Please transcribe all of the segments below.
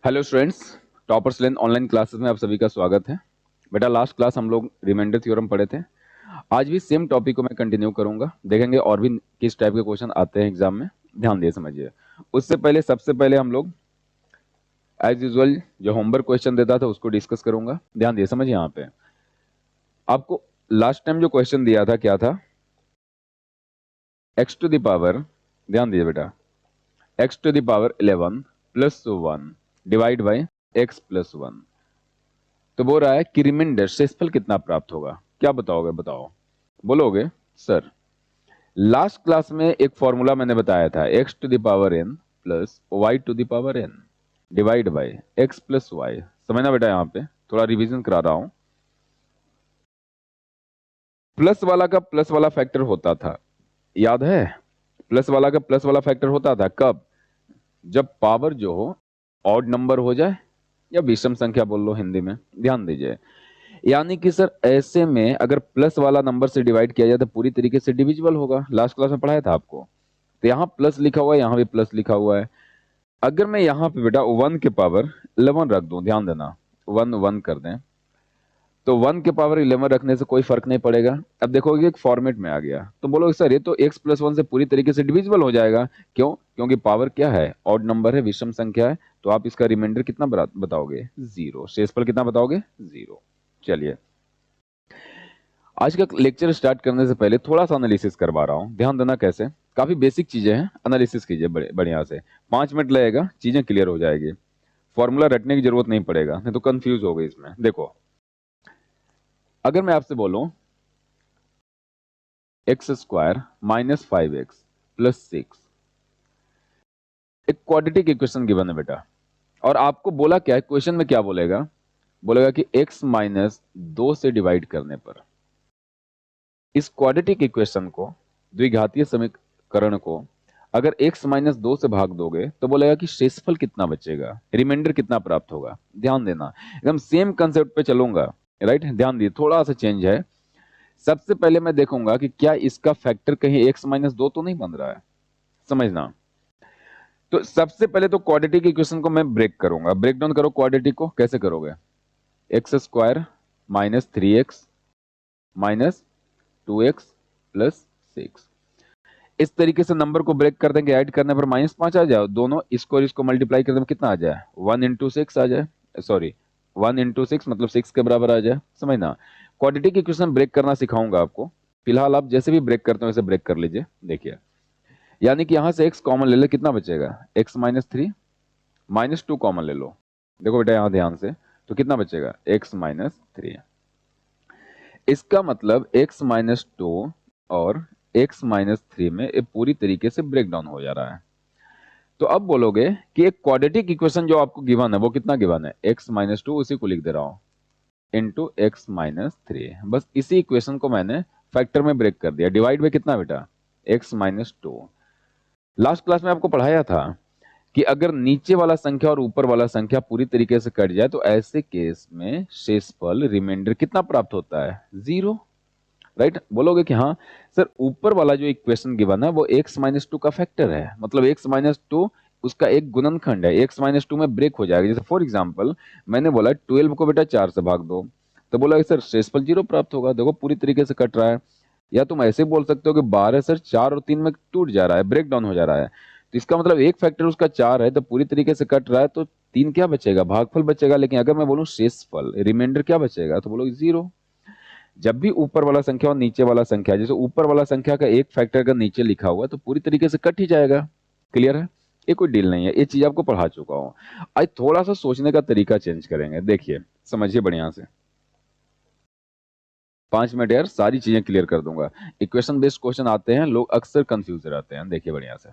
Hello students, toppers लेन online classes में आप सभी का स्वागत है। बेटा लास्ट क्लास हम लोग रिमाइंडर थ्योरम पढ़े थे। आज भी सेम टॉपिक को मैं कंटिन्यू करूंगा, देखेंगे और भी किस टाइप के क्वेश्चन आते हैं एग्जाम में। ध्यान दिए समझिए। उससे पहले सबसे पहले हम लोग एज यूजुअल जो होमवर्क क्वेश्चन देता था उसको डिस्कस करूंगा। ध्यान दिए समझिए। यहाँ पे आपको लास्ट टाइम जो क्वेश्चन दिया था क्या था, एक्स टू द पावर, ध्यान दिए बेटा, x to the power 11 plus 1 divide by x plus 1। तो बोल रहा है कि रिमाइंडर शेषफल कितना प्राप्त होगा। क्या बताओगे, बताओ। बोलोगे सर लास्ट क्लास में एक फॉर्मूला मैंने बताया था, x to the power n plus y to the power n divide by x plus y. समझना बेटा, यहां पे थोड़ा रिवीजन करा रहा हूं। प्लस वाला का प्लस वाला फैक्टर होता था, याद है? प्लस वाला का प्लस वाला फैक्टर होता था कब? जब पावर जो हो ऑड नंबर हो जाए, या विषम संख्या बोल लो हिंदी में। ध्यान दीजिए, यानी कि सर ऐसे में अगर प्लस वाला नंबर से डिवाइड किया जाए तो पूरी तरीके से डिविजिबल होगा। लास्ट क्लास में पढ़ाया था आपको। तो यहाँ प्लस लिखा हुआ है, यहाँ भी प्लस लिखा हुआ है। अगर मैं यहाँ पे बेटा 1 के पावर 11 रख दूं, ध्यान देना, 1 1 कर दें, तो 1 के पावर 11 रखने से कोई फर्क नहीं पड़ेगा। अब देखोगे एक फॉर्मेट में आ गया, तो बोलोगे सर ये तो x प्लस 1 से पूरी तरीके से डिविजिबल हो जाएगा। क्यों? क्योंकि पावर क्या है, ऑड नंबर है, विषम संख्या है। तो आप इसका रिमाइंडर कितना बताओगे? 0। शेषफल कितना बताओगे? 0। चलिए, आज का लेक्चर स्टार्ट करने से पहले थोड़ा सा एनालिसिस करवा रहा हूं, ध्यान देना कैसे। काफी बेसिक चीजें हैं, एनालिसिस कीजिए बढ़िया से। 5 मिनट लगेगा, चीजें क्लियर हो जाएगी। फॉर्मूला रटने की जरूरत नहीं पड़ेगा, नहीं तो कंफ्यूज हो गई इसमें। देखो, अगर मैं आपसे बोलूं x square minus 5x plus 6, एक क्वाड्रेटिक इक्वेशन गिवन है बेटा, और आपको बोला क्या है, क्वेश्चन में क्या बोलेगा? बोलेगा कि x माइनस 2 से डिवाइड करने पर इस क्वाड्रेटिक इक्वेशन को, द्विघातीय समीकरण को, अगर x माइनस 2 से भाग दोगे तो बोलेगा कि शेषफल कितना बचेगा, रिमाइंडर कितना प्राप्त होगा। ध्यान देना, एकदम सेम कंसेप्ट पे चलूंगा। राइट, ध्यान दिए, थोड़ा सा चेंज है। सबसे पहले मैं देखूंगा कि क्या इसका फैक्टर कहीं x माइनस 2 तो नहीं बन रहा है। समझना, तो सबसे पहले तो क्वाड्रेटिक इक्वेशन को मैं ब्रेक करूंगा। ब्रेक डाउन करो क्वाड्रेटिक को, कैसे करोगे? X square minus 3x minus 2x plus 6, इस तरीके से नंबर को ब्रेक कर देंगे। ऐड करने पर -5 आ जाए, दोनों इसको और इसको मल्टीप्लाई करने में कितना आ जाए? 1 इंटू 6 आ जाए, सॉरी 1 इंटू 6 मतलब 6 के बराबर आ जाए। समझना, क्वाड्रेटिक इक्वेशन ब्रेक करना सिखाऊंगा आपको। फिलहाल आप जैसे भी ब्रेक करते हो वैसे ब्रेक कर लीजिए। देखिए, यानी कि यहां से x कॉमन ले ले, कितना बचेगा? x माइनस 3, -2 कॉमन ले लो। देखो बेटा यहां ध्यान से, तो कितना बचेगा? x minus 3। इसका मतलब x माइनस 2 और x माइनस 3 में ये पूरी तरीके से ब्रेक डाउन हो जा रहा है। तो अब बोलोगे कि एक क्वाड्रेटिक इक्वेशन जो आपको गिवन है वो कितना गिवन है? x माइनस 2, उसी को लिख दे रहा हूं, इंटू एक्स माइनस 3। बस इसी इक्वेशन को मैंने फैक्टर में ब्रेक कर दिया। डिवाइड में कितना बेटा? x minus 2। लास्ट क्लास में आपको पढ़ाया था कि अगर नीचे वाला संख्या और ऊपर वाला संख्या पूरी तरीके से कट जाए तो ऐसे केस में शेषफल रिमाइंडर कितना प्राप्त होता है? 0। राइट, बोलोगे कि हाँ सर ऊपर वाला जो इक्वेशन गिवन है वो x माइनस 2 का फैक्टर है, मतलब x माइनस 2 उसका एक गुणनखंड है, x माइनस 2 में ब्रेक हो जाएगा। जैसे फॉर एग्जांपल मैंने बोला 12 को बेटा 4 से भाग दो, तो बोला सर शेषफल 0 प्राप्त होगा। देखो पूरी तरीके से कट रहा है। या तुम ऐसे बोल सकते हो कि 12 सर 4 और 3 में टूट जा रहा है, ब्रेक डाउन हो जा रहा है, तो इसका मतलब एक फैक्टर उसका 4 है, तो पूरी तरीके से कट रहा है, तो 3 क्या बचेगा? भागफल बचेगा। लेकिन अगर मैं बोलूं शेषफल, रिमाइंडर क्या बचेगा, तो बोलो 0। जब भी ऊपर वाला संख्या और नीचे वाला संख्या, जैसे ऊपर वाला संख्या का एक फैक्टर अगर नीचे लिखा हुआ है तो पूरी तरीके से कट ही जाएगा। क्लियर है? ये कोई डील नहीं है, ये चीज आपको पढ़ा चुका हूं। आज थोड़ा सा सोचने का तरीका चेंज करेंगे। देखिए समझिए बढ़िया से, 5 मिनट यार, सारी चीजें क्लियर कर दूंगा। इक्वेशन बेस्ड क्वेश्चन आते हैं, लोग अक्सर कंफ्यूज रहते हैं। देखिए बढ़िया से,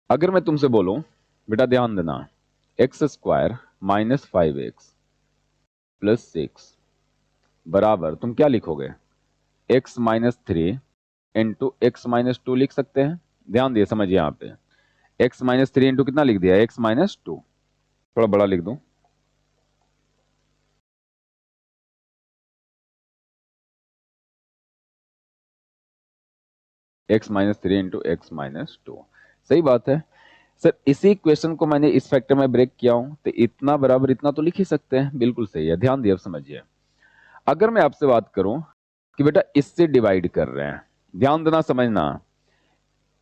अगर मैं तुमसे बोलूं बेटा ध्यान देना, x square minus 5x plus 6 बराबर, तुम क्या लिखोगे? X minus 3 into x minus 2 लिख सकते हैं। ध्यान दिए समझिए, यहाँ पे एक्स माइनस 3 इंटू कितना लिख दिया? X minus 2। थोड़ा बड़ा लिख दूं, x minus 3 into x minus 2। सही बात है सर, इसी इक्वेशन को मैंने इस फैक्टर में ब्रेक किया हूं, तो इतना बराबर इतना तो लिख ही सकते हैं। बिल्कुल सही है, ध्यान दिए, अब समझिए। अगर मैं आपसे बात करूं कि बेटा इससे डिवाइड कर रहे हैं, ध्यान देना, समझना,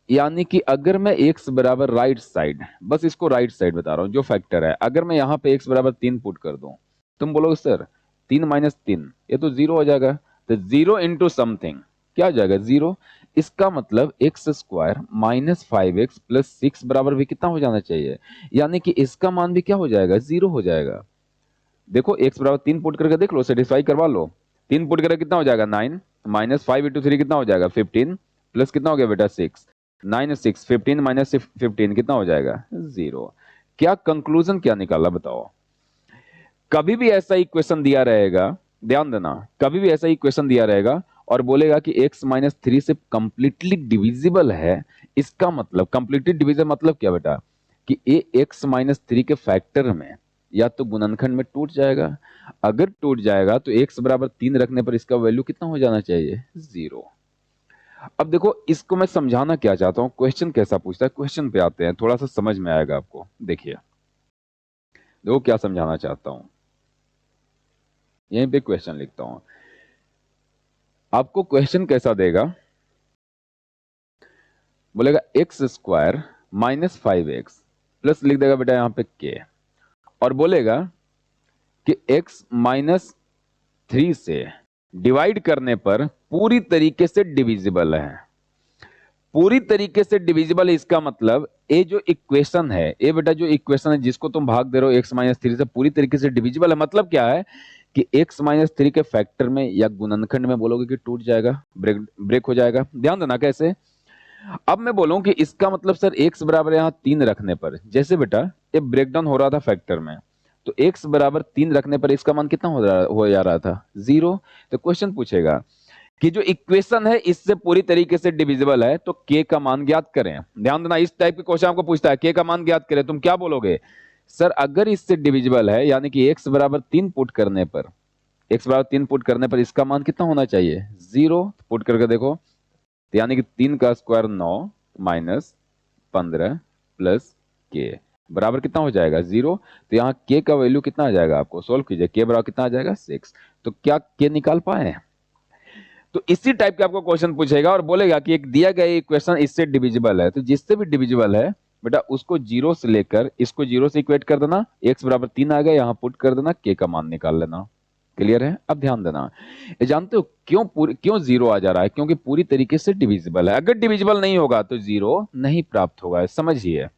यानी कि अगर मैं x बराबर राइट साइड, बस इसको राइट साइड बता रहा हूं जो फैक्टर है, अगर मैं यहां पे x बराबर 3 पुट कर दूं, तुम बोलोगे सर 3 माइनस 3 ये तो 0 हो जाएगा। तो 0 इंटू समथिंग क्या हो जाएगा, 0। इसका मतलब x square minus 5x plus 6 बराबर भी कितना हो जाना चाहिए, यानी कि इसका मान भी क्या हो जाएगा, 0 हो जाएगा। देखो x बराबर 3 पुट करके देख लो, सेटिस्फाई करवा लो। 3 पुट करके कितना हो जाएगा 9, माइनस 5 इंटू 3 कितना हो जाएगा 15, प्लस कितना हो गया बेटा 6, 9 6 15 माइनस 15 कितना हो जाएगा 0। क्या कंक्लूजन क्या निकाला बताओ। कभी भी ऐसा इक्वेशन दिया रहेगा, ध्यान देना, कभी भी ऐसा इक्वेशन दिया रहेगा और बोलेगा कि x माइनस 3 से कंप्लीटली डिविजिबल है, इसका मतलब कंप्लीटली डिविजिबल मतलब क्या बेटा, कि ए x माइनस 3 के फैक्टर में या तो गुणनखंड में टूट जाएगा, अगर टूट जाएगा तो x बराबर 3 रखने पर इसका वैल्यू कितना हो जाना चाहिए, 0। अब देखो इसको मैं समझाना क्या चाहता हूं, क्वेश्चन कैसा पूछता है, क्वेश्चन पे आते हैं, थोड़ा सा समझ में आएगा आपको। देखिए देखो क्या समझाना चाहता हूं, यहीं पे क्वेश्चन लिखता हूं। आपको क्वेश्चन कैसा देगा, बोलेगा x square minus 5x plus लिख देगा बेटा यहां पे k, और बोलेगा कि x माइनस 3 से डिवाइड करने पर पूरी तरीके से डिविजिबल है। पूरी तरीके से डिविजिबल, इसका मतलब ये जो इक्वेशन है, ये बेटा जो इक्वेशन है जिसको तुम भाग दे रहे हो x माइनस 3 से, पूरी तरीके से डिविजिबल है। मतलब क्या है कि x माइनस 3 के फैक्टर में या गुणनखंड में बोलोगे कि टूट जाएगा, ब्रेक हो जाएगा। ध्यान देना कैसे। अब मैं बोलूं कि इसका मतलब सर x बराबर यहां 3 रखने पर, जैसे बेटा ये ब्रेकडाउन हो रहा था फैक्टर में, तो x बराबर 3 रखने पर इसका मान कितना हो जा रहा था, 0। तो क्वेश्चन पूछेगा कि जो इक्वेशन है इससे पूरी तरीके से डिविजिबल है, तो k का मान ज्ञात करें। ध्यान देना, इस टाइप के क्वेश्चन आपको पूछता है k का मान ज्ञात करें, तुम क्या बोलोगे, सर अगर इससे डिविजिबल है यानी कि x बराबर 3 पुट करने पर, x बराबर 3 पुट करने पर इसका मान कितना होना चाहिए, 0। पुट करके देखो, तो यानी कि 3 का स्क्वायर 9 माइनस 15 प्लस k बराबर कितना हो जाएगा, 0। तो यहाँ k का वैल्यू कितना आ जाएगा, आपको सोल्व कीजिए, k बराबर कितना आ जाएगा 6। तो क्या k निकाल पाए। तो इसी टाइप के आपको क्वेश्चन पूछेगा और बोलेगा कि एक दिया गया इक्वेशन इससे डिविजिबल है, तो जिससे भी डिविजिबल है बेटा उसको 0 से लेकर इसको 0 से इक्वेट कर देना, x बराबर 3 आ गया, यहां पुट कर देना, k का मान निकाल लेना। क्लियर है। अब ध्यान देना, ये जानते हो क्यों 0 आ जा रहा है, क्योंकि पूरी तरीके से डिविजिबल है। अगर डिविजिबल नहीं होगा तो 0 नहीं प्राप्त होगा, समझिए।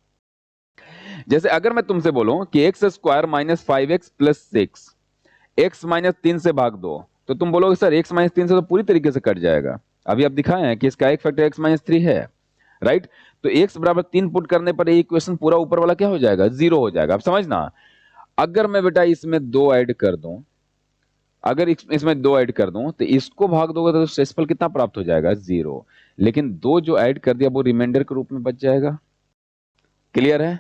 जैसे अगर मैं तुमसे बोलूं कि x square minus 5x plus 6 x minus 3 से भाग दो, तो तुम बोलोगे सर एक्स माइनस 3 से तो पूरी तरीके से कट जाएगा। अभी आप दिखाए हैं कि इसका एक फैक्टर एक्स माइनस 3 है, राइट। तो एक्स बराबर 3 पुट करने पर ये इक्वेशन पूरा ऊपर वाला क्या हो जाएगा, 0 हो जाएगा। अब समझना, अगर मैं बेटा इसमें 2 ऐड कर दूं, अगर इसमें 2 ऐड कर दूं तो इसको भाग दोगे तो शेषफल कितना प्राप्त हो जाएगा, 0। लेकिन 2 जो ऐड कर दिया वो रिमाइंडर के रूप में बच जाएगा। क्लियर है।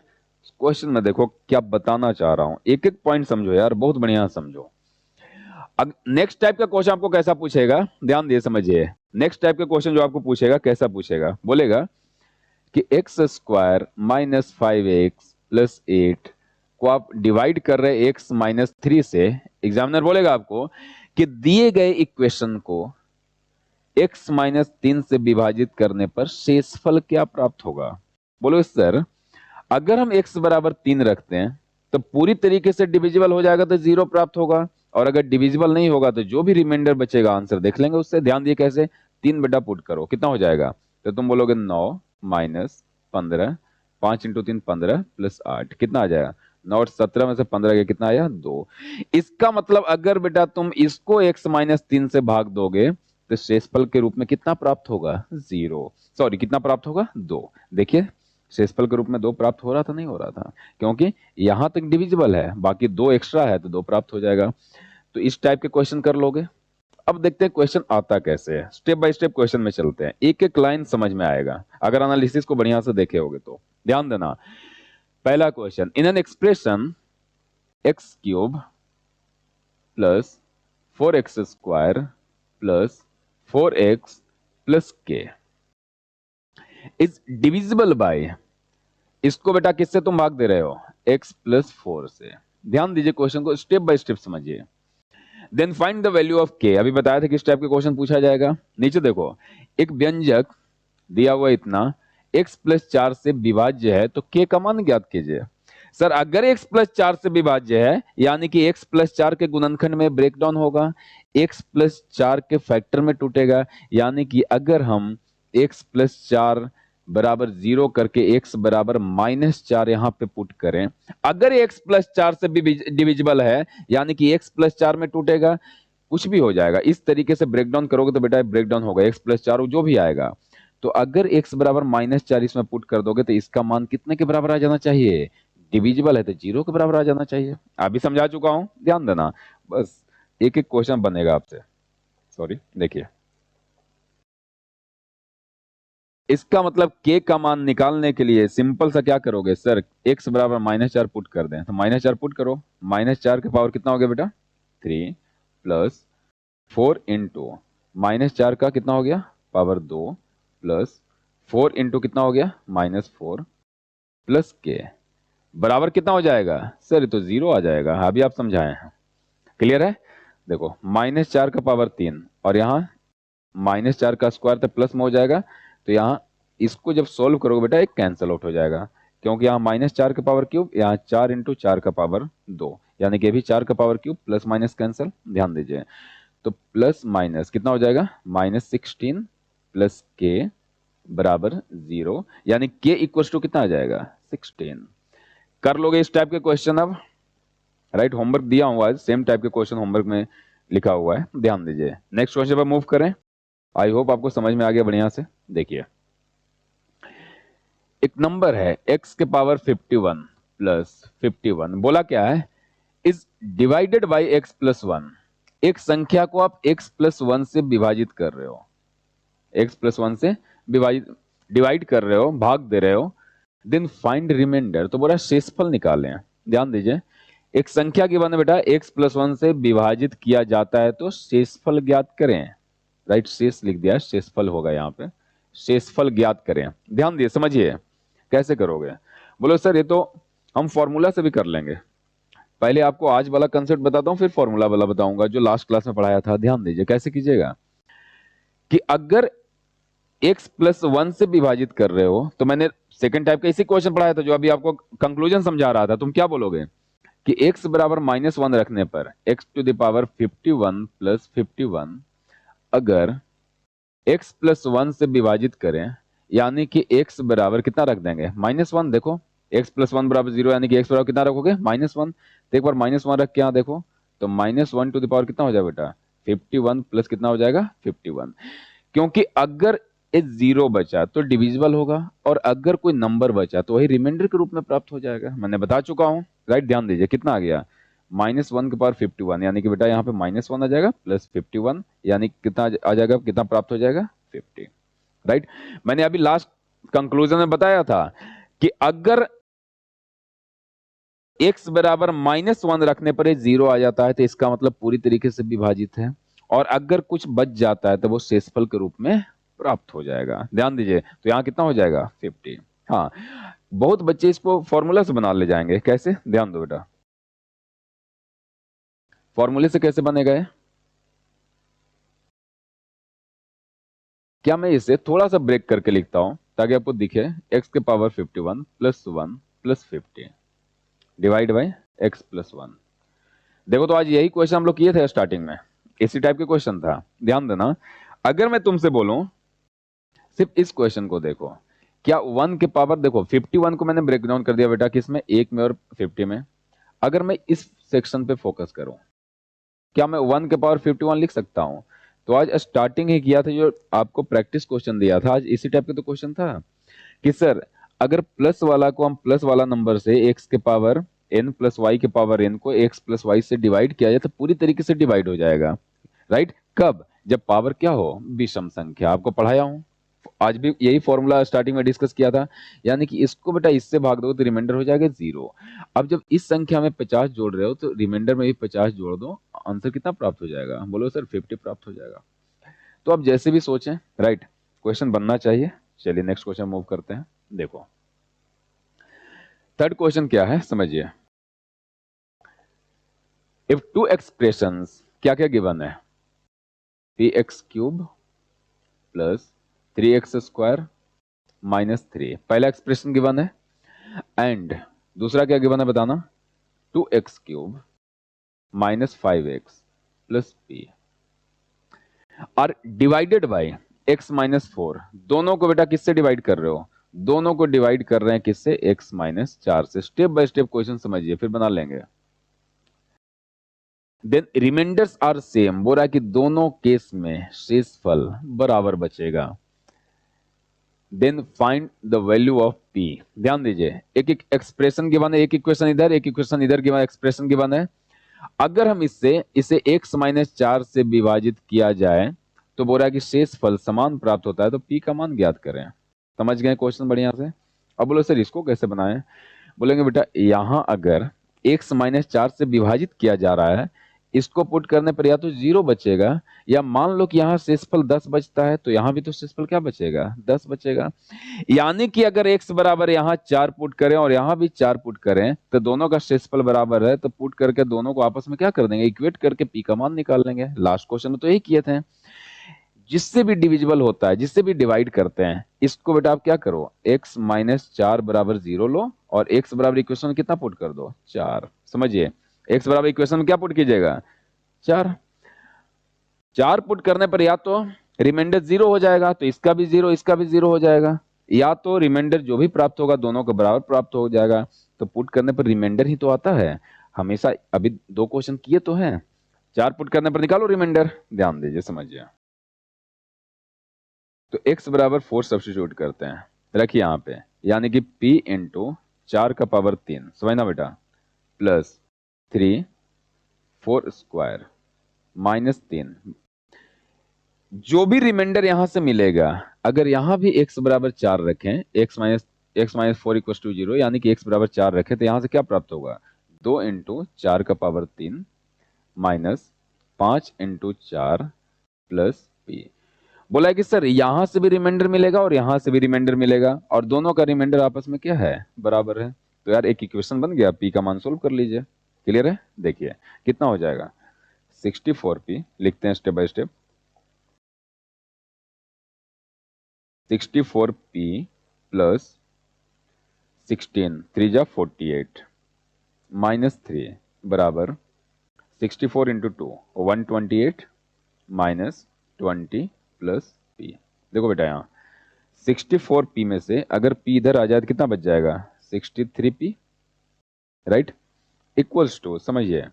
क्वेश्चन में देखो क्या बताना चाह रहा हूं, एक एक पॉइंट समझो यार, बहुत बढ़िया समझो। अब नेक्स्ट टाइप का क्वेश्चन आपको कैसा पूछेगा, ध्यान दिए समझिए। नेक्स्ट टाइप का क्वेश्चन जो आपको पूछेगा कैसा पूछेगा, बोलेगा कि x square minus 5x plus 8 को आप डिवाइड कर रहे एक्स माइनस 3 से। एग्जामिनर बोलेगा आपको कि दिए गए इक्वेशन को x माइनस 3 से विभाजित करने पर शेषफल क्या प्राप्त होगा। बोलो सर अगर हम x बराबर 3 रखते हैं तो पूरी तरीके से डिविजिबल हो जाएगा तो 0 प्राप्त होगा, और अगर डिविजिबल नहीं होगा तो जो भी रिमाइंडर बचेगा आंसर देख लेंगे उससे। ध्यान दिए कैसे, 3 बेटा पुट करो कितना हो जाएगा, तो तुम बोलोगे 9 माइनस 15, 5 इंटू 3 15 प्लस 8 कितना आ जाएगा 9 और 17 में से 15 गया कितना आया 2। इसका मतलब अगर बेटा तुम इसको x माइनस 3 से भाग दोगे तो शेषफल के रूप में कितना प्राप्त होगा, 0, सॉरी कितना प्राप्त होगा 2। देखिए शेषफल के रूप में 2 प्राप्त हो रहा था, नहीं हो रहा था, क्योंकि यहां तक डिविजिबल है, बाकी 2 एक्स्ट्रा है तो 2 प्राप्त हो जाएगा। तो इस टाइप के क्वेश्चन कर लोगे। अब देखते हैं क्वेश्चन आता कैसे है, स्टेप बाय स्टेप क्वेश्चन में चलते हैं, एक एक लाइन समझ में आएगा अगर एनालिसिस को बढ़िया से देखे होगे तो। ध्यान देना, पहला question, in an expression x cube plus 4x square plus 4x plus k, is divisible by, इसको बेटा किससे तुम भाग दे रहे हो, x प्लस 4 से। ध्यान दीजिए, क्वेश्चन को स्टेप बाय स्टेप समझिए। Then find the value of k, अभी बताया था किस टाइप के क्वेश्चन पूछा जाएगा। नीचे देखो, एक व्यंजक दिया हुआ इतना x प्लस 4 से विभाज्य है तो k का मान ज्ञात कीजिए। सर अगर x प्लस 4 से विभाज्य है यानी कि x प्लस 4 के गुणनखंड में ब्रेक डाउन होगा, x प्लस 4 के फैक्टर में टूटेगा, यानी कि अगर हम x प्लस 4 बराबर 0 करके x बराबर -4 यहां पे पुट करें, अगर x प्लस 4 से डिविजिबल है यानी कि x प्लस 4 में टूटेगा, कुछ भी हो जाएगा। इस तरीके से ब्रेक डाउन करोगे तो बेटा ब्रेक डाउन होगा, x प्लस 4 जो भी आएगा। तो अगर x बराबर -4 इसमें पुट कर दोगे तो इसका मान कितने के बराबर आ जाना चाहिए, डिविजिबल है तो 0 के बराबर आ जाना चाहिए। अभी समझा चुका हूं, ध्यान देना, बस एक एक क्वेश्चन बनेगा आपसे। सॉरी, देखिए इसका मतलब k का मान निकालने के लिए सिंपल सा क्या करोगे, सर x बराबर -4 पुट कर दें, तो -4 पुट करो, -4 के पावर कितना हो गया बेटा 3 प्लस 4 इंटू -4 का कितना हो गया पावर 2 प्लस 4 इंटू कितना हो गया -4 प्लस k बराबर कितना हो जाएगा, सर ये तो 0 आ जाएगा। अभी आप समझाए हैं, क्लियर है। देखो -4 का पावर 3 और यहाँ -4 का स्क्वायर तो प्लस में हो जाएगा, तो यहाँ इसको जब सोल्व करोगे बेटा एक कैंसिल आउट हो जाएगा, क्योंकि यहाँ -4 का पावर क्यूब, यहाँ 4 इंटू 4 का पावर 2, यानी कि भी 4 का power cube, plus minus cancel, ध्यान दीजिए। तो प्लस माइनस कितना हो जाएगा -16 प्लस के बराबर 0, यानी के इक्वल टू कितना आ जाएगा 16। कर लोगे इस टाइप के क्वेश्चन अब, राइट। होमवर्क दिया हुआ है, सेम टाइप के क्वेश्चन होमवर्क में लिखा हुआ है, ध्यान दीजिए। नेक्स्ट क्वेश्चन पर मूव करें। आई होप आपको समझ में आ गया बढ़िया से। देखिए एक नंबर है x के पावर 51 प्लस 51, बोला क्या है, is divided by x plus 1। एक संख्या को आप x प्लस 1 से विभाजित कर रहे हो, x प्लस 1 से विभाजित डिवाइड कर रहे हो, भाग दे रहे हो। देन फाइंड रिमाइंडर, तो बोला शेषफल निकालें। ध्यान दीजिए, एक संख्या की बने बेटा x प्लस 1 से विभाजित किया जाता है तो शेषफल ज्ञात करें, राइट। शेष लिख दिया, शेषफल होगा यहाँ पे, शेषफल ज्ञात करें। ध्यान दिए, समझिए कैसे करोगे। बोलो सर ये तो हम फॉर्मूला से भी कर लेंगे। पहले आपको आज वाला कंसेप्ट बताता हूं, फिर फॉर्मूला वाला बताऊंगा जो लास्ट क्लास में पढ़ाया था। ध्यान दीजिए कैसे कीजिएगा कि अगर x प्लस 1 से विभाजित कर रहे हो, तो मैंने सेकंड टाइप का इसी क्वेश्चन पढ़ाया था जो अभी आपको कंक्लूजन समझा रहा था। तुम क्या बोलोगे कि x बराबर -1 रखने पर x to the power 51 plus 51 अगर x प्लस 1 से विभाजित करें, यानी कि x बराबर कितना रख देंगे -1। देखो x प्लस 1 बराबर 0, यानी कि x बराबर कितना रखोगे -1। तो एक बार -1 रख के यहाँ देखो, तो -1 टू द पावर कितना हो जाएगा बेटा 51 प्लस कितना हो जाएगा 51। क्योंकि अगर ये 0 बचा तो डिविजिबल होगा, और अगर कोई नंबर बचा तो वही रिमाइंडर के रूप में प्राप्त हो जाएगा। मैंने बता चुका हूं, राइट। ध्यान दीजिए कितना आ गया -1 के पावर 51, यानी कि बेटा यहाँ पे -1 आ जाएगा प्लस 51, यानी कितना आ जाएगा, कितना प्राप्त हो जाएगा 50, राइट। मैंने अभी लास्ट कंक्लूजन में बताया था कि अगर x बराबर -1 रखने पर 0 आ जाता है तो इसका मतलब पूरी तरीके से विभाजित है, और अगर कुछ बच जाता है तो वो शेषफल के रूप में प्राप्त हो जाएगा। ध्यान दीजिए, तो यहाँ कितना हो जाएगा 50। हाँ, बहुत बच्चे इसको फॉर्मूला से बना ले जाएंगे, कैसे, ध्यान दो बेटा। फॉर्मूले से कैसे बनेगा ये, क्या मैं इसे थोड़ा सा ब्रेक करके लिखता हूं ताकि आपको दिखे, x के power 51 plus 1 plus 50 divide by x plus 1। देखो तो आज यही क्वेश्चन हम लोग किए थे स्टार्टिंग में, इसी टाइप के क्वेश्चन था। ध्यान देना, अगर मैं तुमसे बोलूं सिर्फ इस क्वेश्चन को देखो, क्या 1 के पावर, देखो 51 को मैंने ब्रेक डाउन कर दिया बेटा किसमें, 1 में और 50 में। अगर मैं इस सेक्शन पे फोकस करूं, क्या मैं 1 के पावर 51 लिख सकता हूं। तो आज स्टार्टिंग ही किया था, जो आपको प्रैक्टिस क्वेश्चन दिया था आज इसी टाइप का तो क्वेश्चन था कि सर अगर प्लस वाला को हम प्लस वाला नंबर से x के पावर n प्लस वाई के पावर n को x प्लस वाई से डिवाइड किया जाए तो पूरी तरीके से डिवाइड हो जाएगा, राइट। कब, जब पावर क्या हो, विषम संख्या। आपको पढ़ाया हूं, आज भी यही फॉर्मूला स्टार्टिंग में डिस्कस किया था, यानी कि इसको बेटा इससे भाग दो तो रिमाइंडर हो जाएगा 0। अब जब इस संख्या में 50 जोड़ रहे हो तो रिमाइंडर में भी 50 जोड़ दो, आंसर कितना प्राप्त हो जाएगा, बोलो सर 50 प्राप्त हो जाएगा। तो आप जैसे भी सोचें, राइट, क्वेश्चन बनना चाहिए। चलिए नेक्स्ट क्वेश्चन मूव करते हैं। देखो थर्ड क्वेश्चन क्या है समझिए। इफ टू एक्सप्रेशंस, क्या क्या गिवन है, P x cube plus 3x² minus 3, पहला एक्सप्रेशन गिवन है, एंड दूसरा क्या गिवन है बताना, 2x³ minus 5x plus p और डिवाइडेड बाई x माइनस 4। दोनों को बेटा किससे डिवाइड कर रहे हो, दोनों को डिवाइड कर रहे हैं किससे, x माइनस 4 से। स्टेप बाय स्टेप क्वेश्चन समझिए फिर बना लेंगे। देन रिमाइंडर्स आर सेम, बोल रहा है कि दोनों केस में शेषफल बराबर बचेगा। Then find the value of p। ध्यान दीजिए एक एक एक्सप्रेशन गिवन है, एक इक्वेशन इधर एक इक्वेशन इधर गिवन, एक्सप्रेशन गिवन है। अगर हम इसे x माइनस 4 से विभाजित किया जाए तो बोल रहा है कि शेषफल समान प्राप्त होता है, तो p का मान ज्ञात करें। समझ गए क्वेश्चन बढ़िया से। अब बोलो सर इसको कैसे बनाएं, बोलेंगे बेटा यहां अगर x माइनस 4 से विभाजित किया जा रहा है, इसको पुट करने पर या तो 0 बचेगा, या मान लो कि यहाँ शेषफल 10 बचता है तो यहाँ भी तो शेषफल क्या बचेगा, 10 बचेगा। यानी कि अगर x बराबर यहाँ 4 पुट करें और यहाँ भी 4 पुट करें तो दोनों का शेषफल बराबर है, तो पुट करके दोनों को आपस में क्या कर देंगे, इक्वेट करके p का मान निकाल लेंगे। लास्ट क्वेश्चन में तो यही किए थे। जिससे भी डिविजिबल होता है, जिससे भी डिवाइड करते हैं, इसको बेटा आप क्या करो, x माइनस 4 बराबर 0 लो और x बराबर इक्वेशन में कितना पुट कर दो, 4। समझिए x बराबर इक्वेशन में क्या पुट कीजिएगा, 4। 4 पुट करने पर या तो रिमाइंडर 0 हो जाएगा, तो इसका भी 0 इसका भी 0 हो जाएगा, या तो रिमाइंडर जो भी प्राप्त होगा दोनों को बराबर प्राप्त हो जाएगा। तो पुट करने पर रिमाइंडर ही तो आता है हमेशा, अभी 2 क्वेश्चन किए तो हैं। 4 पुट करने पर निकालो रिमाइंडर, ध्यान दीजिए समझिए। तो x बराबर 4 सब्स्टिट्यूट करते हैं, रखिए यहाँ पे, यानी कि p इंटू 4 का पावर 3, समझना बेटा, प्लस 3 4 स्क्वायर माइनस 3। जो भी रिमाइंडर यहां से मिलेगा, अगर यहां भी x बराबर 4 रखें, x माइनस 4 इक्वल टू 0, यानी कि x बराबर 4 रखें, तो यहां से क्या प्राप्त होगा, 2 इंटू 4 का power 3 minus 5 into 4 plus p। बोला है कि सर यहां से भी रिमाइंडर मिलेगा और यहां से भी रिमाइंडर मिलेगा, और दोनों का रिमाइंडर आपस में क्या है, बराबर है। तो यार एक इक्वेशन बन गया, p का मान सोल्व कर लीजिए। क्लियर है, देखिए कितना हो जाएगा, 64p, लिखते हैं step by step, 64p plus 16 3 जा 48 माइनस 3 बराबर 64 इंटू 2 128 माइनस 20 प्लस p। देखो बेटा यहाँ 64p में से अगर p इधर आ जाए तो कितना बच जाएगा, 63p, राइट, इक्वल्स टू, समझिए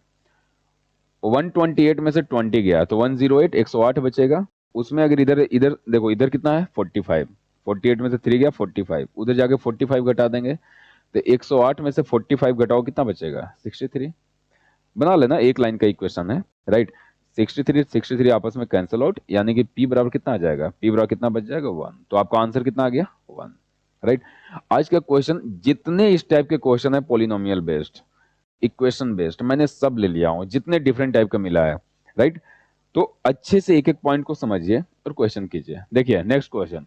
128 में से 20 गया तो 108, 108 बचेगा। उसमें अगर इधर इधर देखो, इधर कितना है 45, 48 में से 3 गया 45, उधर जाके 45 घटा देंगे, तो 108 में से 45 घटाओ कितना बचेगा, 63। बना लेना, एक लाइन का इक्वेशन है, राइट। 63 आपस में कैंसिल आउट, यानी कि p बराबर कितना आ जाएगा, p बराबर कितना बच जाएगा, 1। तो आपका आंसर कितना आ गया, 1, राइट। आज का क्वेश्चन, जितने इस टाइप के क्वेश्चन है पोलिनोमियल बेस्ड, इक्वेशन बेस्ड, मैंने सब ले लिया हूं, जितने डिफरेंट टाइप का मिला है, राइट। तो अच्छे से एक एक पॉइंट को समझिए और क्वेश्चन कीजिए। देखिए नेक्स्ट क्वेश्चन,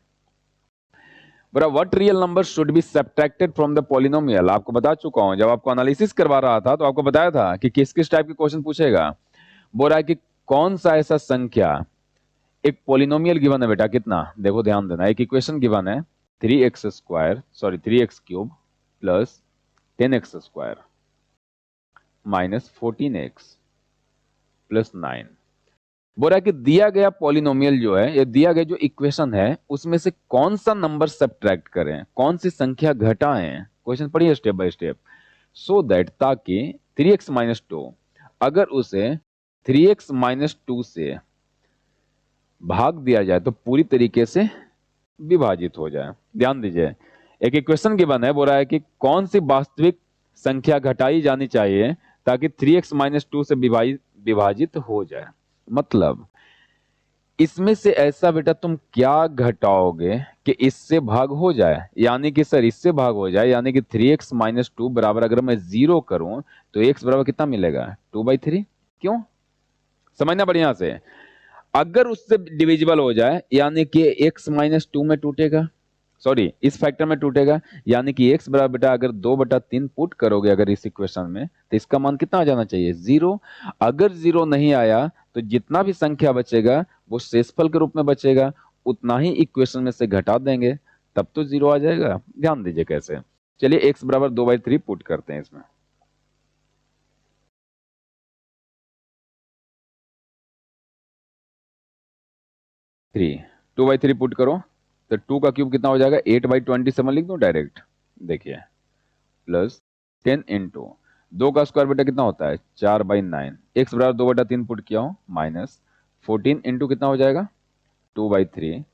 बड़ा what real number should be subtracted from the polynomial. आपको बता चुका हूं, जब आपको एनालिसिस करवा रहा था तो आपको बताया था कि किस किस टाइप के क्वेश्चन पूछेगा। बोल रहा है कि कौन सा ऐसा संख्या, एक पॉलिनोमियल गिवन है बेटा, कितना, देखो ध्यान देना, एक इक्वेशन गिवन है 3x³ plus 10x² minus 14x plus 9। बोल रहा है कि दिया गया पॉलिनोमियल जो है, या दिया गया जो इक्वेशन है, उसमें से कौन सा नंबर सब्ट्रैक्ट करें, कौन सी संख्या घटाएं। क्वेश्चन पढ़िए step by step, so that, ताकि 3x-2 अगर उसे 3x-2 से भाग दिया जाए तो पूरी तरीके से विभाजित हो जाए। ध्यान दीजिए, एक इक्वेशन गिवन है, बोल रहा है कि कौन सी वास्तविक संख्या घटाई जानी चाहिए ताकि 3x-2 से विभाजित हो जाए। मतलब इसमें से ऐसा बेटा तुम क्या घटाओगे कि इससे भाग हो जाए, यानी कि सर इससे भाग हो जाए, यानी कि 3x-2 बराबर अगर मैं 0 करूं तो x बराबर कितना मिलेगा, 2/3। क्यों, समझना बढ़िया से, अगर उससे डिविजिबल हो जाए यानी कि x-2 में टूटेगा, सॉरी इस फैक्टर में टूटेगा, यानी कि x बराबर बेटा अगर 2/3 पुट करोगे अगर इस इक्वेशन में, तो इसका मान कितना आ जाना चाहिए? 0। अगर 0 नहीं आया तो जितना भी संख्या बचेगा वो शेषफल के रूप में बचेगा, उतना ही इक्वेशन में से घटा देंगे, तब तो 0 आ जाएगा। ध्यान दीजिए कैसे। चलिए x बराबर 2/3 पुट करते हैं इसमें। थ्री 2/3 पुट करो तो 2 का क्यूब कितना हो जाएगा? 8/27 लिख दो डायरेक्ट। देखिए प्लस 10 इंटू 2 का स्क्वायर बेटा कितना होता है? 4/9। एक्स बराबर 2/3 पुट किया हूं, माइनस 14 इंटू कितना हो जाएगा? 2/3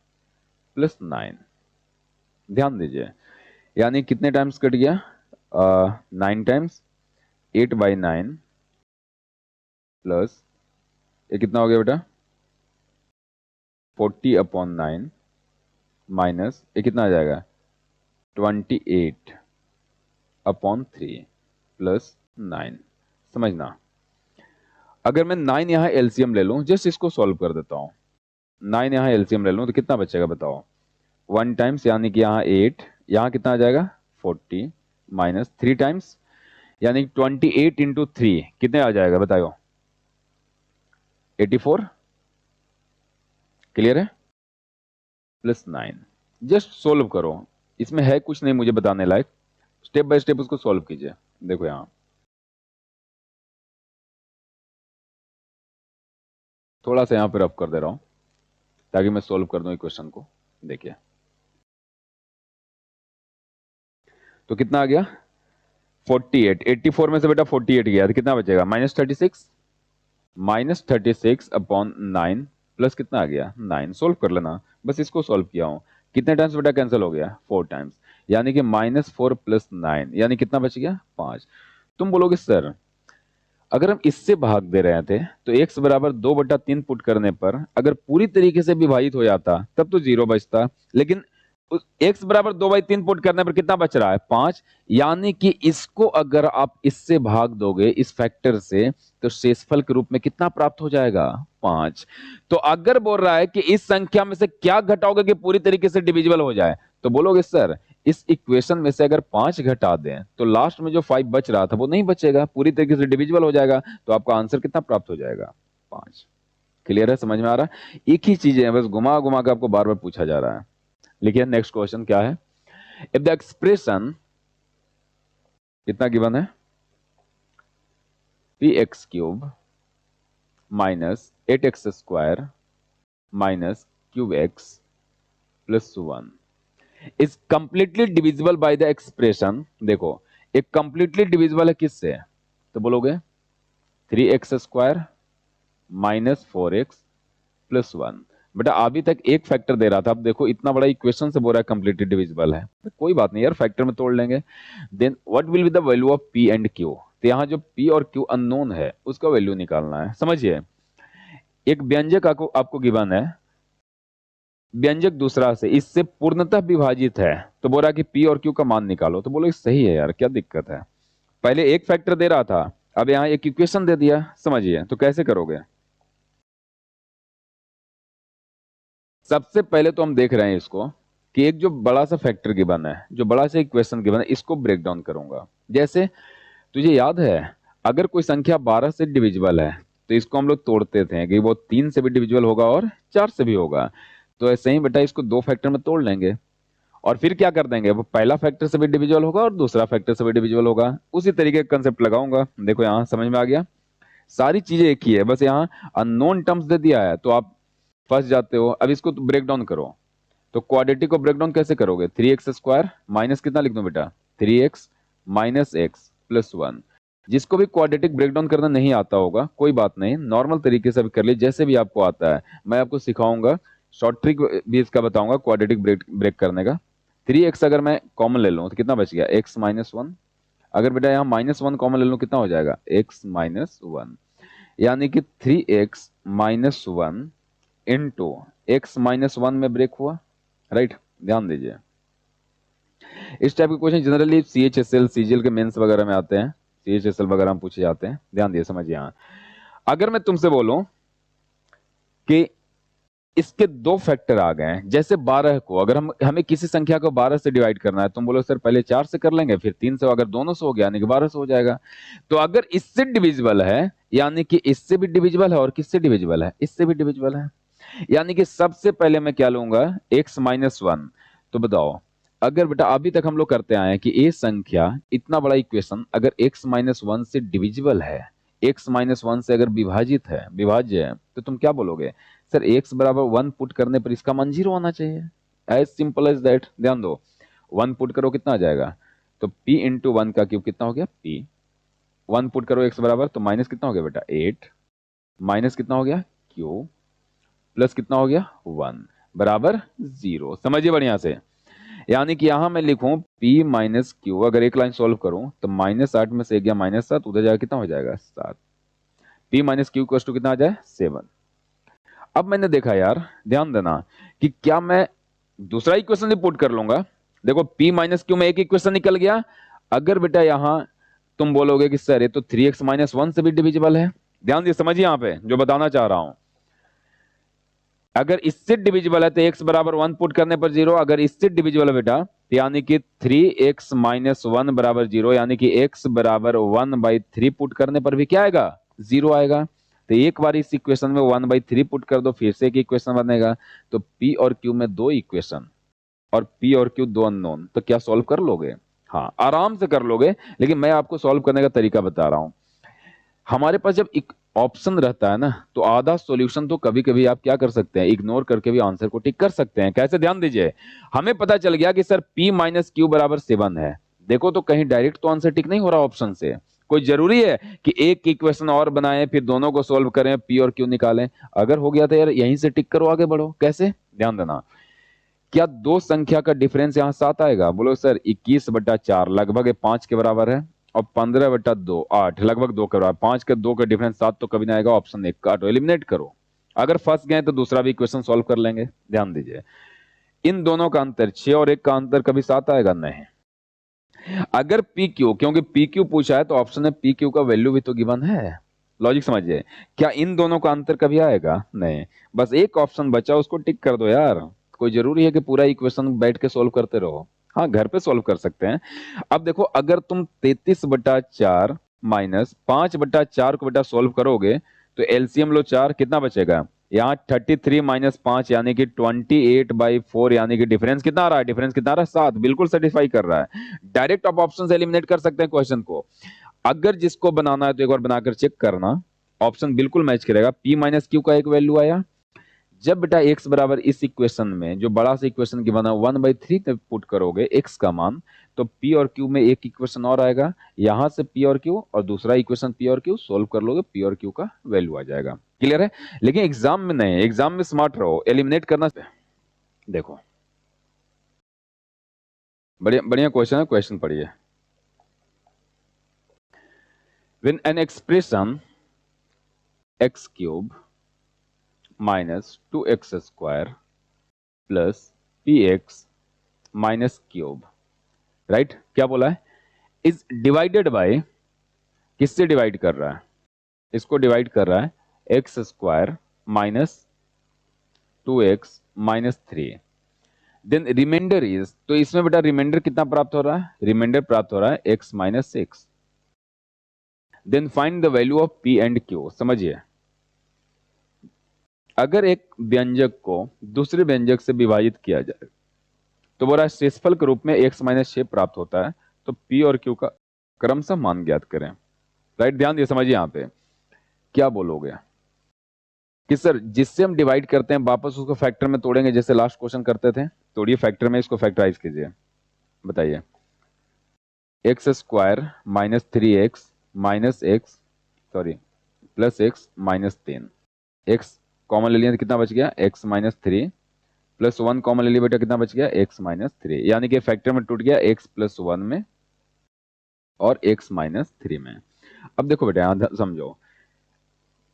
प्लस 9। ध्यान दीजिए, यानी कितने टाइम्स कट गया? 9 टाइम्स 8/9 प्लस ये कितना हो गया बेटा? 40/9 माइनस ये कितना आ जाएगा? 28/3 प्लस 9। समझना, अगर मैं 9 यहां एलसीएम ले लूं, जस्ट इसको सॉल्व कर देता हूं। 9 यहां एलसीएम ले लूं तो कितना बचेगा बताओ? 1 टाइम्स यानी कि यहां 8, यहां कितना आ जाएगा? 40 माइनस 3 टाइम्स यानी 28 इंटू 3 कितने आ जाएगा बताओ? 84। क्लियर है? प्लस 9। जस्ट सोल्व करो, इसमें है कुछ नहीं मुझे बताने लायक, स्टेप बाय स्टेप उसको सोल्व कीजिए। देखो यहां थोड़ा सा यहां पर रफ कर दे रहा हूं ताकि मैं सोल्व कर दूं इस क्वेश्चन को। देखिए तो कितना आ गया? 48। 84 में से बेटा 48 गया तो कितना बचेगा? -36। -36/9 प्लस कितना आ गया? 9। सोल्व कर लेना, बस इसको सोल्व किया हूं। कितने टाइम्स बेटा कैंसिल हो गया? 4 टाइम्स, यानी कि -4 प्लस 9 यानी कितना बच गया? 5। तुम बोलोगे सर अगर हम इससे भाग दे रहे थे तो x बराबर 2/3 पुट करने पर अगर पूरी तरीके से विभाजित हो जाता तब तो 0 बचता, लेकिन x बराबर 2/3 पुट करने पर कितना बच रहा है? 5। यानी कि इसको अगर आप इससे भाग दोगे इस फैक्टर से तो शेषफल के रूप में कितना प्राप्त हो जाएगा? 5। तो अगर बोल रहा है कि इस संख्या में से क्या घटाओगे कि पूरी तरीके से डिविजिबल हो जाए, तो बोलोगे सर इस इक्वेशन में से अगर 5 घटा दें तो लास्ट में जो 5 बच रहा था वो नहीं बचेगा, पूरी तरीके से डिविजिबल हो जाएगा, तो आपका आंसर कितना प्राप्त हो जाएगा? 5। क्लियर है? समझ में आ रहा है? एक ही चीजें हैं, बस घुमा घुमा के आपको बार बार पूछा जा रहा है। लिखिए नेक्स्ट क्वेश्चन क्या है। इफ द एक्सप्रेशन कितना गिवन है? px³ minus 8x² minus cube x plus 1 is completely divisible by the expression. देखो एक कंप्लीटली डिविजिबल है किससे? तो बोलोगे 3x² माइनस 4x प्लस 1। बेटा अभी तक एक फैक्टर दे रहा था, अब देखो इतना बड़ा इक्वेशन से बोल रहा है कंप्लीटली डिविजिबल है, तो कोई बात नहीं यार, फैक्टर में तोड़ लेंगे। Then what will be the value of p and q? तो यहाँ जो p और q अननोन है उसका वैल्यू निकालना है। समझिए, एक व्यंजक आपको गिवन है, व्यंजक दूसरा से इससे पूर्णतः विभाजित है, तो बोल रहा है कि p और q का मान निकालो, तो बोलो सही है यार, क्या दिक्कत है? पहले एक फैक्टर दे रहा था, अब यहाँ एक इक्वेशन दे दिया। समझिए तो कैसे करोगे? सबसे पहले तो हम देख रहे हैं इसको कि एक जो बड़ा सा फैक्टर गिवन है, जो बड़ा सा इक्वेशन गिवन है, इसको ब्रेक डाउन करूंगा। जैसे तुझे याद है अगर कोई संख्या 12 से डिविजिबल है तो इसको हम लोग तोड़ते थे कि वो 3 से भी डिविजिबल होगा और 4 से भी होगा, तो ऐसे ही बेटा इसको दो फैक्टर में तोड़ लेंगे और फिर क्या कर देंगे, वो पहला फैक्टर से भी डिविजिबल होगा और दूसरा फैक्टर से भी डिविजिबल होगा। उसी तरीके का कंसेप्ट लगाऊंगा। देखो यहां समझ में आ गया, सारी चीजें एक ही है, बस यहाँ अननोन टर्म्स दे दिया है तो आप फंस जाते हो। अब इसको ब्रेक डाउन करो, तो क्वाड्रेटिक को ब्रेक डाउन कैसे करोगे? 3x² माइनस कितना लिख दूं बेटा? 3x minus x plus 1। जिसको भी क्वाड्रेटिक ब्रेक डाउन करना नहीं आता होगा कोई बात नहीं, नॉर्मल तरीके से भी कर लीजिए, जैसे भी आपको आता है। मैं आपको सिखाऊंगा, शॉर्ट ट्रिक भी इसका बताऊंगा क्वाड्रेटिक ब्रेक करने का। 3x अगर मैं कॉमन ले लूं तो कितना बच गया? x minus 1। अगर बेटा यहाँ -1 कॉमन ले लूं कितना हो जाएगा? x माइनस 1, यानी कि 3x minus 1 into x minus 1 में ब्रेक हुआ। राइट, ध्यान दीजिए, इस टाइप के क्वेश्चन जनरली CHSL CGL के मेंस वगैरह में आते हैं, CHSL वगैरह में पूछे जाते हैं। ध्यान दिए, समझिए। यहाँ अगर मैं तुमसे बोलूं कि इसके दो फैक्टर आ गए हैं। जैसे 12 को अगर हमें किसी संख्या को 12 से डिवाइड करना है, तुम बोलो सर पहले 4 से कर लेंगे फिर 3 से, अगर दोनों से हो गया यानी कि 12 से हो जाएगा। तो अगर इससे डिविजिबल है यानी कि इससे भी डिविजिबल है, और किससे डिविजिबल है, इससे भी डिविजिबल है। यानी कि सबसे पहले मैं क्या लूंगा, x माइनस 1। तो बताओ, अगर बेटा अभी तक हम लोग करते आए हैं कि ये संख्या इतना बड़ा इक्वेशन अगर x माइनस 1 से डिविजिबल है, x माइनस 1 से अगर विभाजित है, विभाज्य है, तो तुम क्या बोलोगे, सर x बराबर 1 पुट करने पर इसका मान 0 आना चाहिए। As simple as that. ध्यान दो, 1 पुट करो कितना आ जाएगा, तो p इंटू 1 का क्यूब कितना हो गया p। 1 पुट करो x बराबर, तो माइनस कितना हो गया बेटा 8, माइनस कितना हो गया q, प्लस कितना हो गया 1 बराबर 0। समझिए बढ़िया से। यानी कि यहां मैं लिखूं p माइनस क्यू, अगर एक लाइन सॉल्व करूं तो -8 में से गया -7, उधर जाकर कितना हो जाएगा 7। p minus q equal to कितना आ जाए 7। अब मैंने देखा यार, ध्यान देना कि क्या मैं दूसरा इक्वेशन भी पुट कर लूंगा। देखो p माइनस क्यू में एक इक्वेशन निकल गया। अगर बेटा यहां तुम बोलोगे कि सर ये तो 3x माइनस 1 से भी डिविजिबल है, ध्यान दिए, समझिए यहां पे जो बताना चाह रहा हूं। अगर इससे डिविजिबल है तो x बराबर 1 पुट करने पर 0, अगर इससे डिविजिबल है बेटा यानी कि 3x माइनस 1 बराबर 0, यानी कि x बराबर 1/3 पुट करने पर भी क्या आएगा 0 आएगा। तो एक बार इस इक्वेशन में 1/3 पुट कर दो, फिर से एक इक्वेशन बनेगा। तो p और q में दो इक्वेशन और p और q दो अननोन, तो क्या सॉल्व कर लोगे, हाँ आराम से कर लोगे। लेकिन मैं आपको सॉल्व करने का तरीका बता रहा हूं। हमारे पास जब एक ऑप्शन रहता है ना, तो आधा सॉल्यूशन तो कभी कभी आप क्या कर सकते हैं, इग्नोर करके भी आंसर को टिक कर सकते हैं। कैसे, ध्यान दीजिए। हमें पता चल गया कि सर p माइनस क्यू बराबर 7 है। देखो तो कहीं डायरेक्ट तो आंसर टिक नहीं हो रहा ऑप्शन से। कोई जरूरी है कि एक इक्वेशन और बनाएं फिर दोनों को सोल्व करें, p और q निकालें। अगर हो गया तो यार यहीं से टिक करो, आगे बढ़ो। कैसे, ध्यान देना। क्या दो संख्या का डिफरेंस यहां 7 आएगा, बोलो सर 21/4 लगभग 5 के बराबर है, और 15/2 8 लगभग 2 के बराबर। 5 के 2 का डिफरेंस 7 तो कभी नहीं आएगा। ऑप्शन 1 काटो, एलिमिनेट करो। अगर फंस गए तो दूसरा भी इक्वेशन सॉल्व कर लेंगे। ध्यान दीजिए, इन दोनों का अंतर 6 और 1 का अंतर कभी 7 आएगा नहीं। अगर पी क्यू, क्योंकि पी क्यू पूछा है तो ऑप्शन में पी क्यू का वैल्यू भी तो गिवन है। लॉजिक समझिए। क्या इन दोनों का अंतर कभी आएगा नहीं। बस एक ऑप्शन बचा, उसको टिक कर दो यार। कोई जरूरी है कि पूरा इक्वेशन बैठ के सोल्व करते रहो, हाँ घर पे सोल्व कर सकते हैं। अब देखो, अगर तुम 33/4 माइनस 5/4 को बेटा सोल्व करोगे तो एलसीएम लो 4, कितना बचेगा यहाँ 33 माइनस 5 यानी कि 28/4, यानी कि डिफरेंस कितना आ रहा है, डिफरेंस कितना आ रहा है 7, बिल्कुल सेटिस्फाई कर रहा है। डायरेक्ट आप ऑप्शन से एलिमिनेट कर सकते हैं क्वेश्चन को। अगर जिसको बनाना है तो एक बार बनाकर चेक करना, ऑप्शन बिल्कुल मैच करेगा। p माइनस क्यू का एक वैल्यू आया। जब बेटा x बराबर इस इक्वेशन में जो बड़ा सा इक्वेशन की बना 1/3 में पुट करोगे x का मान, तो p और q में एक इक्वेशन और आएगा। यहां से p और q और दूसरा इक्वेशन p और q सोल्व कर लोगे, p और q का वैल्यू आ जाएगा। क्लियर है। लेकिन एग्जाम में नहीं, एग्जाम में स्मार्ट रहो, एलिमिनेट करना। देखो बढ़िया बढ़िया क्वेश्चन है, क्वेश्चन पढ़िए। When an expression x cube minus 2x square plus px minus cube, right क्या बोला है, इज डिवाइडेड बाय, किससे डिवाइड कर रहा है, इसको डिवाइड कर रहा है x square minus 2x minus 3, then remainder is, तो इसमें बेटा रिमाइंडर कितना प्राप्त हो रहा है, रिमाइंडर प्राप्त हो रहा है x minus 6। Then find the value of p and q। समझिए, अगर एक व्यंजक को दूसरे व्यंजक से विभाजित किया जाए तो बोला शेषफल के रूप में x माइनस 6 प्राप्त होता है। तो p और q का क्रमशः मान ज्ञात करें। राइट, ध्यान दिए, समझिए यहां पे क्या बोलोगे कि सर जिससे हम डिवाइड करते हैं वापस उसको फैक्टर में तोड़ेंगे, जैसे लास्ट क्वेश्चन करते थे। तोड़िए फैक्टर में, इसको फैक्टराइज कीजिए। बताइए, x square minus 3x minus x, sorry plus x minus 3, x common ले लिया तो कितना बच गया x माइनस 3, प्लस 1 कॉमन ले लिया बेटा, कितना बच गया x माइनस 3, यानी कि फैक्टर में टूट गया x प्लस 1 में और x माइनस 3 में। अब देखो बेटा यहां समझो,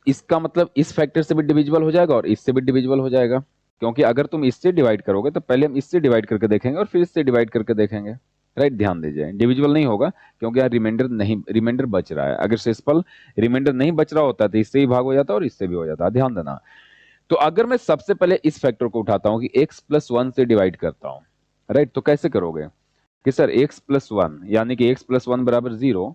इसका मतलब इस फैक्टर से भी डिविजिबल हो जाएगा और इससे भी डिविजिबल हो जाएगा। क्योंकि अगर तुम इससे डिवाइड करोगे तो पहले हम इससे डिवाइड करके देखेंगे और फिर इससे डिवाइड करके देखेंगे। राइट, ध्यान दीजिए, डिविजिबल नहीं होगा क्योंकि यहाँ रिमाइंडर नहीं, रिमाइंडर बच रहा है। अगर शेषफल रिमाइंडर नहीं बच रहा होता तो इससे ही भाग हो जाता और इससे भी हो जाता। ध्यान देना, तो अगर मैं सबसे पहले इस फैक्टर को उठाता हूं कि x+1 से डिवाइड करता हूं, राइट, तो कैसे करोगे कि सर x+1 यानी कि x+1 बराबर 0,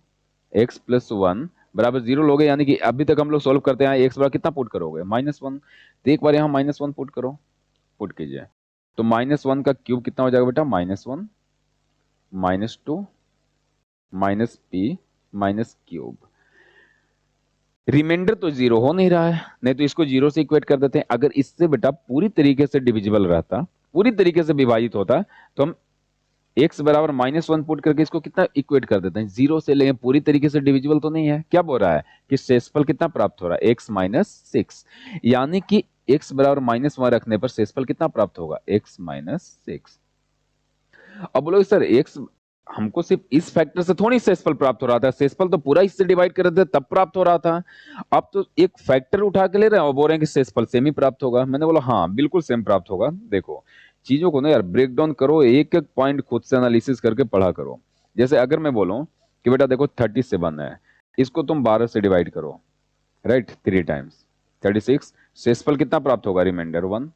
x+1 बराबर 0 लोगे, यानी कि अभी तक हम लोग सोल्व करते हैं x बराबर कितना पुट करोगे -1, तो एक बार यहां -1 पुट करो, पुट कीजिए, तो -1 का क्यूब कितना हो जाएगा बेटा, -1 -2 -p -क्यूब, रिमाइंडर तो जीरो हो नहीं रहा है, नहीं तो इसको जीरो से इक्वेट कर देते हैं। अगर इससे बेटा पूरी तरीके से डिविजिबल रहता, पूरी तरीके से विभाजित होता, तो हम x बराबर -1 पुट करके इसको कितना इक्वेट कर देते हैं, जीरो से, लेकिन पूरी तरीके से डिविजिबल तो नहीं है। क्या बोल रहा है कि शेषफल कितना प्राप्त हो रहा है, x -6, यानी कि x बराबर -1 रखने पर शेषफल कितना प्राप्त होगा, x -6। अब बोलो सर x हमको सिर्फ इस फैक्टर से थोड़ी शेषफल प्राप्त हो रहा था, शेषफल तो पूरा इससे डिवाइड कर रहे थे तब प्राप्त हो रहा था। अब तो एक फैक्टर उठा के ले रहे हैं और बोल रहे हैं कि शेषफल सेम ही प्राप्त होगा। मैंने बोला हाँ बिल्कुल सेम प्राप्त होगा। देखो चीजों को ना यार ब्रेक डाउन करो, एक एक पॉइंट खुद से एनालिसिस करके पढ़ा करो। जैसे अगर मैं बोलूं कि बेटा देखो 37 है, इसको तुम 12 से डिवाइड करो, राइट, 3 टाइम्स 36, शेषफल कितना प्राप्त होगा, रिमाइंडर 1।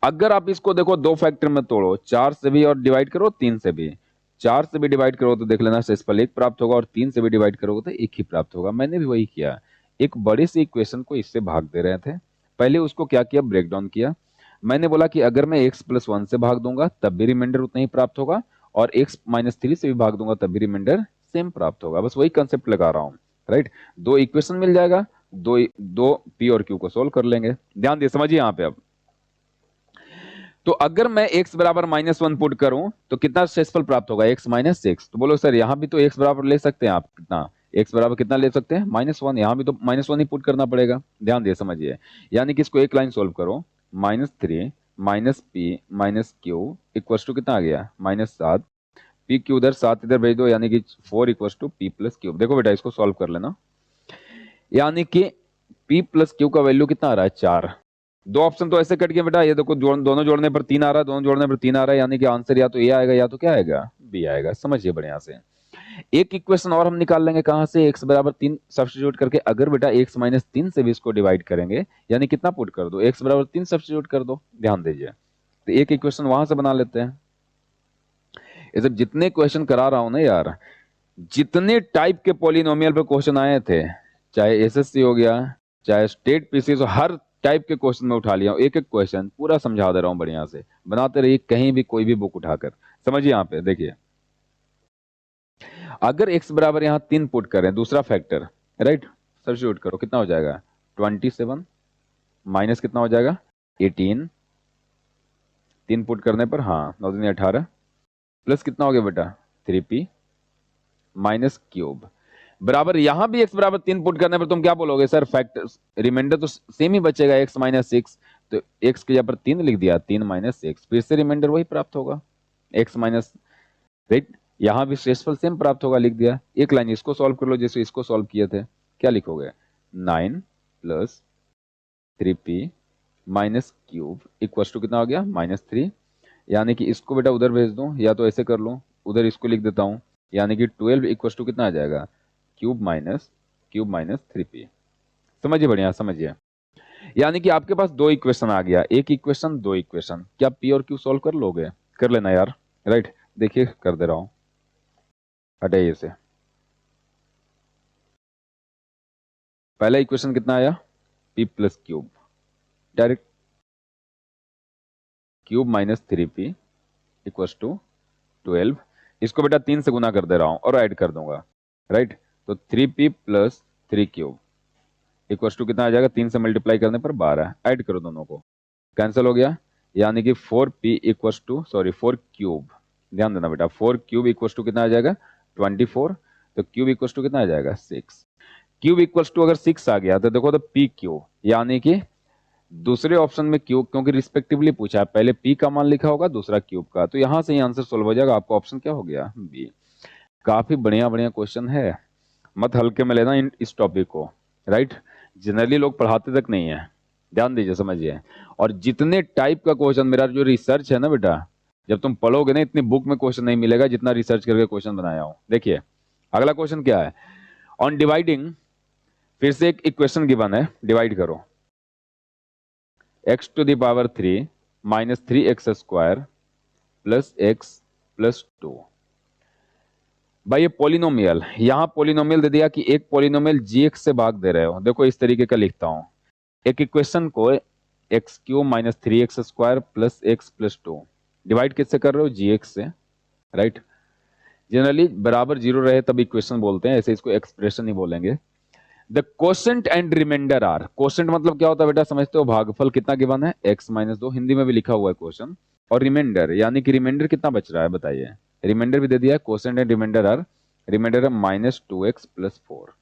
अगर आप इसको देखो दो फैक्टर में तोड़ो, 4 से भी और डिवाइड करो, 3 से भी, 4 से भी डिवाइड करो तो देख लेना शेषफल 1 प्राप्त होगा, और 3 से भी डिवाइड करोगे तो 1 ही प्राप्त होगा। मैंने भी वही किया, एक बड़ी सी इक्वेशन को इससे भाग दे रहे थे, पहले उसको क्या किया, ब्रेक डाउन किया। मैंने बोला कि अगर मैं x+1 से भाग दूंगा तब भी रिमाइंडर उतना ही प्राप्त होगा, और x-3 से भी भाग दूंगा तब भी रिमाइंडर सेम प्राप्त होगा। बस वही कंसेप्ट लगा रहा हूं, राइट। दो इक्वेशन मिल जाएगा, दो पी और क्यू को सोल्व कर लेंगे। ध्यान दे, समझिए यहां पे। अब तो अगर मैं x बराबर -1 पुट करूं तो कितना शेषफल प्राप्त होगा, x -6। तो बोलो सर यहां भी तो x बराबर ले सकते हैं आप, कितना x बराबर कितना ले सकते हैं, -1, यहां भी तो -1 ही पुट करना पड़ेगा। ध्यान दे समझिए, यानी कि इसको एक लाइन सोल्व करो, -3 -p -q इक्वल्स टू कितना आ गया, -7, p q उधर 7 इधर भेज दो, यानी कि 4 equals to p plus cube. देखो बेटा इसको सॉल्व कर लेना, यानी कि p प्लस क्यू का वैल्यू कितना आ रहा है, 4। दो ऑप्शन तो ऐसे कट गए बेटा, ये देखो दोनों जोड़ने पर 3 आ रहा है, दोनों जोड़ने पर 3 आ रहा है, यानी कि आंसर या तो ए आएगा या तो क्या आएगा, बी आएगा। समझिए बढ़िया से। एक इक्वेशन और हम निकाल लेंगे, कहां से, x बराबर 3 सब्स्टिट्यूट करके। अगर बेटा x -3 से भी इसको डिवाइड करेंगे, यानी कितना पुट कर दो, x बराबर 3 सब्स्टिट्यूट कर दो। ध्यान दीजिए, तो एक इक्वेशन वहां से बना लेते हैं। ये सब जितने क्वेश्चन करा रहा हूं ना यार, जितने टाइप के पॉलिनोमियल पे क्वेश्चन आए थे, चाहे एसएससी हो गया, चाहे स्टेट पीसी, तो हर टाइप के क्वेश्चन में उठा लिया हूं। एक एक क्वेश्चन पूरा समझा दे रहा हूं बढ़िया से, बनाते रहिए कहीं भी कोई भी बुक उठाकर। समझिए यहां पे देखिए, अगर x बराबर यहां 3 पुट करें, दूसरा फैक्टर, राइट, सब्स्टिट्यूट करो, कितना हो जाएगा 27 माइनस कितना हो जाएगा 18, 3 पुट करने पर हाँ 9 दूनी 18, प्लस कितना हो गया बेटा 3p माइनस क्यूब, बराबर यहां भी x बराबर 3 पुट करने पर तुम क्या बोलोगे, सर फैक्टर रिमाइंडर तो सेम ही बचेगा, x -6, तो x के जगह पर 3 लिख दिया, 3 -6, फिर से रिमाइंडर वही प्राप्त होगा, x माइनस, राइट, यहां भी शेषफल सेम प्राप्त होगा, लिख दिया। एक लाइन इसको सॉल्व कर लो जैसे इसको सॉल्व किए थे, क्या लिखोगे, 9 plus 3p minus cube equals to कितना हो गया, -3, यानी कि इसको बेटा उधर भेज दूं, या तो ऐसे कर लूं, उधर इसको लिख देता हूं, यानी कि 12 इक्वल्स टू कितना आ जाएगा, क्यूब माइनस 3p। समझिए बढ़िया, समझिए, यानी कि आपके पास दो इक्वेशन आ गया, एक इक्वेशन दो इक्वेशन, क्या p और q सॉल्व कर लोगे, कर लेना यार, राइट। देखिए कर दे रहा हूं, हटाइए इसे। पहला इक्वेशन कितना आया, p plus cube, direct cube minus 3p equals to 12, इसको बेटा 3 से गुना कर दे रहा हूं और ऐड कर दूंगा, राइट, तो 3p plus 3 cube equals to कितना आ जाएगा, 3 से मल्टीप्लाई करने पर 12, ऐड करो दोनों को, कैंसिल हो गया, यानी कि 4p equals to, sorry 4 cube, ध्यान देना बेटा, 4 क्यूब इक्वल्स टू कितना आ जाएगा 24, तो क्यूब इक्वल्स टू कितना आ जाएगा 6, क्यूब इक्वल्स टू अगर 6 आ गया तो देखो तो p क्यूब, यानी कि दूसरे ऑप्शन में क्यूब, क्योंकि रिस्पेक्टिवली पूछा है, पहले p का मान लिखा होगा दूसरा क्यूब का, तो यहां से ही आंसर सोल्व हो जाएगा। आपका ऑप्शन क्या हो गया, बी। काफी बढ़िया बढ़िया क्वेश्चन है, मत हल्के में लेना इस टॉपिक को, राइट, जनरली लोग पढ़ाते तक नहीं है, ध्यान दीजिए समझिए। और जितने टाइप का क्वेश्चन, मेरा जो रिसर्च है ना बेटा, जब तुम पढ़ोगे ना, इतनी बुक में क्वेश्चन नहीं मिलेगा जितना रिसर्च करके क्वेश्चन बनाया हूं। देखिए अगला क्वेश्चन क्या है, ऑन डिवाइडिंग, फिर से एक इक्वेशन गिवन है, डिवाइड करो, x to the power 3 minus 3x² plus x plus 2। भाई ये पोलिनोमियल, यहां पोलिनोमियल दे दिया कि एक पोलिनोमियल gx से भाग दे रहे हो। देखो इस तरीके का लिखता हूं, एक इक्वेशन को x³ minus 3x² plus x plus 2 divide किससे कर रहे हो, gx से, राइट। जनरली बराबर जीरो रहे तब इक्वेशन बोलते हैं, ऐसे इसको एक्सप्रेशन ही बोलेंगे। The quotient and remainder are, quotient मतलब क्या होता है बेटा, समझते हो, भागफल कितना गिवन है, x माइनस 2, हिंदी में भी लिखा हुआ है क्वेश्चन। और रिमाइंडर यानी कि रिमाइंडर कितना बच रहा है बताइए, रिमाइंडर भी दे दिया है, quotient and remainder are, remainder है -2x प्लस 4।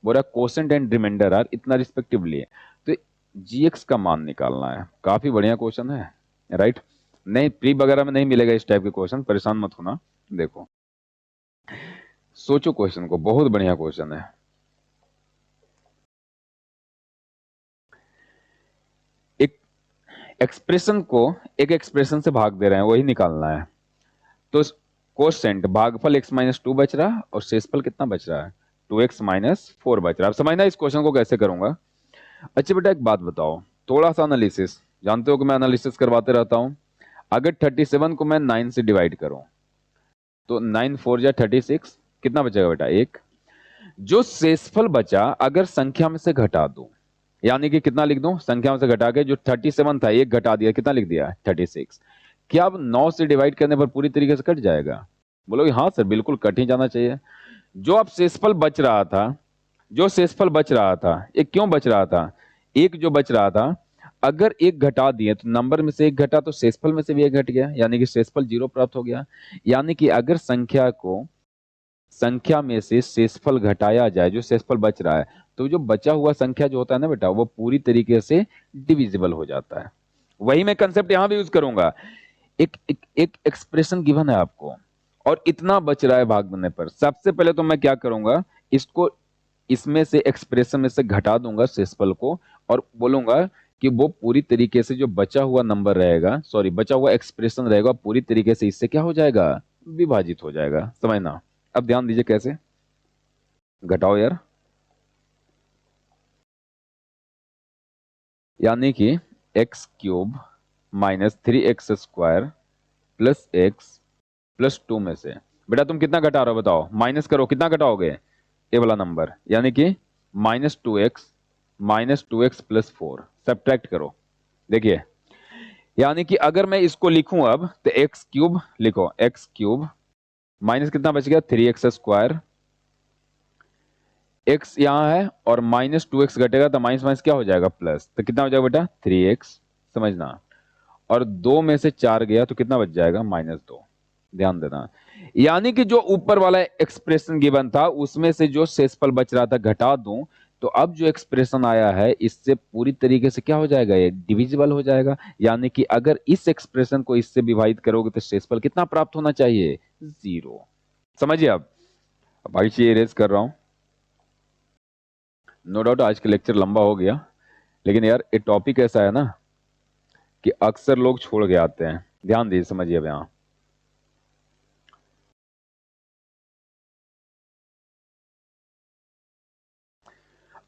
बोला कोसेंट एंड रिमाइंडर आर इतना रिस्पेक्टिवली, तो gx का मान निकालना है। काफी बढ़िया क्वेश्चन है, राइट। नहीं प्री वगैरह में नहीं मिलेगा इस टाइप के क्वेश्चन, परेशान मत होना। देखो सोचो क्वेश्चन को, बहुत बढ़िया क्वेश्चन है। एक एक्सप्रेशन को एक एक्सप्रेशन से भाग दे रहे हैं, वही निकालना है। तो कोसेंट भागफल x माइनस 2 बच रहा है और शेषफल कितना बच रहा है, 2x माइनस 4 बच रहा है। अब समझना इस क्वेश्चन को कैसे करूंगा। अच्छा बेटा एक बात बताओ, थोड़ा सा एनालिसिस, जानते हो कि मैं एनालिसिस करवाते रहता हूं। अगर 37 को मैं 9 से डिवाइड करूं तो 9 4 जा 36, कितना बचेगा बेटा, एक। जो शेषफल बचा अगर संख्या में से घटा दूं, यानी कि कितना लिख दूं, संख्या में से घटा के जो 37 था एक घटा दिया, कितना लिख दिया, 36। क्या अब 9 से डिवाइड करने पर पूरी तरीके से कट जाएगा, बोलोगे हाँ सर बिल्कुल कट ही जाना चाहिए। जो अब शेषफल बच रहा था, जो शेषफल बच रहा था, एक क्यों बच रहा था, एक जो बच रहा था, अगर एक घटा दिए तो नंबर में से एक घटा तो शेषफल में से भी एक घट गया, यानी कि शेषफल 0 प्राप्त हो गया। यानी कि अगर संख्या में से शेषफल घटाया जाए, जो शेषफल बच रहा है, तो जो बचा हुआ संख्या जो होता है ना बेटा, वो पूरी तरीके से डिविजिबल हो जाता है। वही मैं कंसेप्ट यहां भी यूज करूंगा। एक एक्सप्रेशन गिवन है आपको और इतना बच रहा है भाग देने पर, सबसे पहले तो मैं क्या करूंगा, इसको इसमें से एक्सप्रेशन में से घटा दूंगा शेषफल को, और बोलूंगा कि वो पूरी तरीके से जो बचा हुआ नंबर रहेगा, सॉरी बचा हुआ एक्सप्रेशन रहेगा, पूरी तरीके से इससे क्या हो जाएगा, विभाजित हो जाएगा। समझना, अब ध्यान दीजिए कैसे घटाओ यार। यानी कि x³ minus 3x² plus x plus 2 में से बेटा तुम कितना घटा रहे हो बताओ, माइनस करो, कितना घटाओगे, ए वाला नंबर, यानी कि -2x प्लस 4 सब्ट्रैक्ट करो। देखिए यानी कि अगर मैं इसको लिखूं अब तो x³ लिखो, x³ माइनस कितना बच गया, 3x², x यहां है और -2x घटेगा तो माइनस माइनस क्या हो जाएगा, प्लस, तो कितना हो जाएगा बेटा 3x। समझना, और 2 में से 4 गया तो कितना बच जाएगा, -2। ध्यान देना, यानी कि जो ऊपर वाला एक्सप्रेशन गिवन था उसमें से जो शेषफल बच रहा था घटा दूं, तो अब जो एक्सप्रेशन आया है इससे पूरी तरीके से क्या हो जाएगा, ये डिविजिबल हो जाएगा। यानी कि अगर इस एक्सप्रेशन को इससे विभाजित करोगे तो शेषफल कितना प्राप्त होना चाहिए, 0। समझिए अब भाई से इरेज कर रहा हूं। नो डाउट आज का लेक्चर लंबा हो गया, लेकिन यार ये टॉपिक ऐसा है ना कि अक्सर लोग छोड़ के आते हैं। ध्यान दीजिए, समझिए अब यहां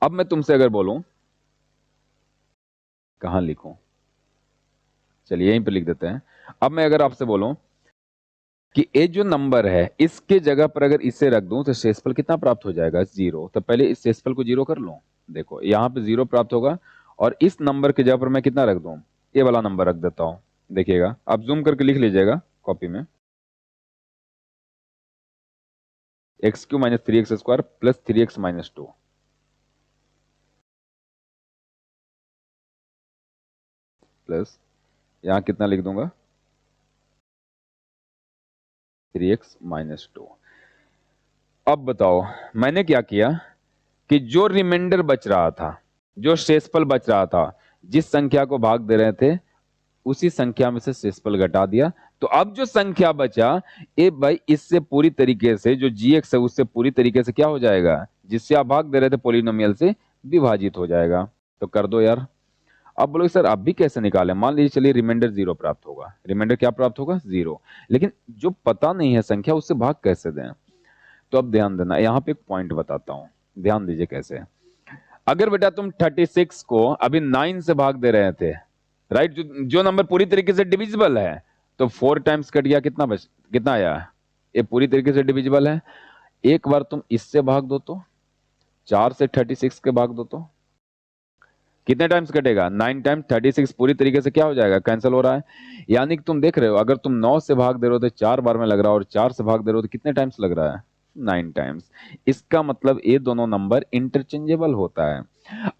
अब मैं तुमसे अगर बोलूं, कहां लिखूं, चलिए यहीं पे लिख देते हैं। अब मैं अगर आपसे बोलूं कि ये जो नंबर है इसके जगह पर अगर इसे रख दूं तो शेषफल कितना प्राप्त हो जाएगा, 0। तो पहले इस शेषफल को 0 कर लूं, देखो यहां पे 0 प्राप्त होगा, और इस नंबर की जगह पर मैं कितना रख दूं, ये वाला नंबर रख देता हूं। देखिएगा आप जूम करके लिख लीजिएगा कॉपी में, x³ minus 3x² plus 3x minus 2 plus यहां कितना लिख दूंगा, 3x माइनस 2। अब बताओ मैंने क्या किया कि जो रिमाइंडर बच रहा था, जो शेषफल बच रहा था, जिस संख्या को भाग दे रहे थे उसी संख्या में से शेषफल घटा दिया। तो अब जो संख्या बचा, ए भाई इससे पूरी तरीके से जो gx है उससे पूरी तरीके से क्या हो जाएगा, जिससे आप भाग दे रहे थे पोलिनोमियल से, विभाजित हो जाएगा। तो कर दो यार। अब बोलोगे सर अब भी कैसे निकालें, मान लीजिए चलिए रिमाइंडर 0 प्राप्त होगा, रिमाइंडर क्या प्राप्त होगा, 0। लेकिन जो पता नहीं है संख्या उससे भाग कैसे दें। तो अब ध्यान देना, यहां पे एक पॉइंट बताता हूं, ध्यान दीजिए कैसे। अगर बेटा तुम 36 को अभी 9 से भाग दे रहे थे, राइट। जो नंबर पूरी तरीके से डिविजिबल है, तो 4 टाइम्स कट गया, कितना आया, ये पूरी तरीके से डिविजिबल है। एक बार तुम इससे भाग दो तो 4 से 36 के भाग दो तो कितने टाइम्स कटेगा, 9 टाइम्स 36 पूरी तरीके से क्या हो जाएगा, कैंसिल हो रहा है। यानी कि तुम देख रहे हो, अगर तुम 9 से भाग दे रहे हो तो 4 बार में लग रहा है, और 4 से भाग दे रहे हो तो कितने टाइम्स लग रहा है, 9 टाइम्स। इसका मतलब ये दोनों नंबर इंटरचेंजेबल होता है।